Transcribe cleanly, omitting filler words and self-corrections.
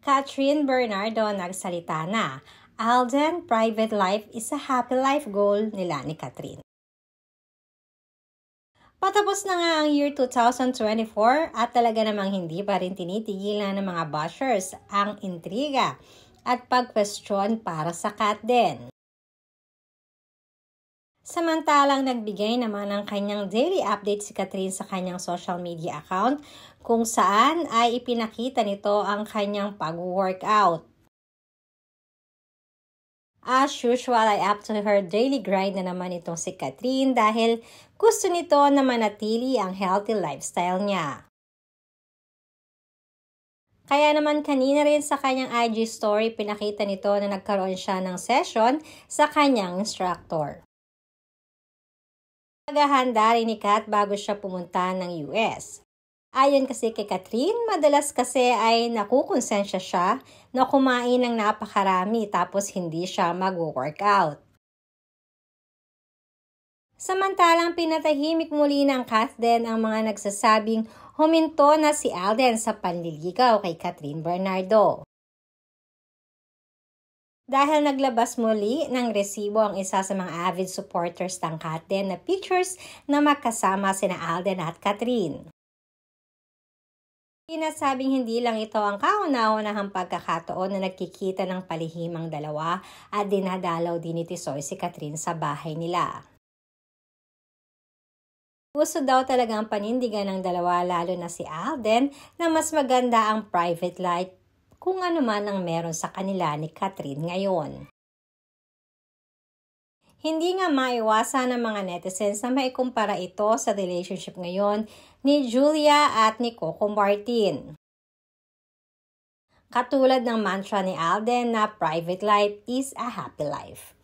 Catherine Bernardo nagsalita na, Alden, private life is a happy life goal nila ni Catherine. Patapos na nga ang year 2024 at talaga namang hindi pa rin tinitigilan ng mga bashers ang intriga at pag-question para sa Kat din. Samantalang nagbigay naman ng kanyang daily update si Catherine sa kanyang social media account kung saan ay ipinakita nito ang kanyang pag-workout. As usual ay up to her daily grind na naman itong si Catherine dahil gusto nito na manatili ang healthy lifestyle niya. Kaya naman kanina rin sa kanyang IG story pinakita nito na nagkaroon siya ng session sa kanyang instructor. Naghahanda rin ni Kat bago siya pumunta ng US. Ayon kasi kay Catherine, madalas kasi ay nakukonsensya siya na kumain ng napakarami tapos hindi siya mag-workout. Samantalang pinatahimik muli ng Kat din ang mga nagsasabing huminto na si Alden sa panliligaw kay Catherine Bernardo. Dahil naglabas muli ng resibo ang isa sa mga avid supporters ng Kat din na pictures na magkasama sina Alden at Catherine. Sinasabing hindi lang ito ang kauna-unahang pagkakataon na nagkikita ng palihim ang dalawa at dinadalaw din ni Tisoy si Catherine sa bahay nila. Gusto daw talaga ang panindigan ng dalawa lalo na si Alden na mas maganda ang private life kung ano man ang meron sa kanila ni Catherine ngayon. Hindi nga maiwasan ng mga netizens na maikumpara ito sa relationship ngayon ni Julia at ni Coco Martin. Katulad ng mantra ni Alden na private life is a happy life.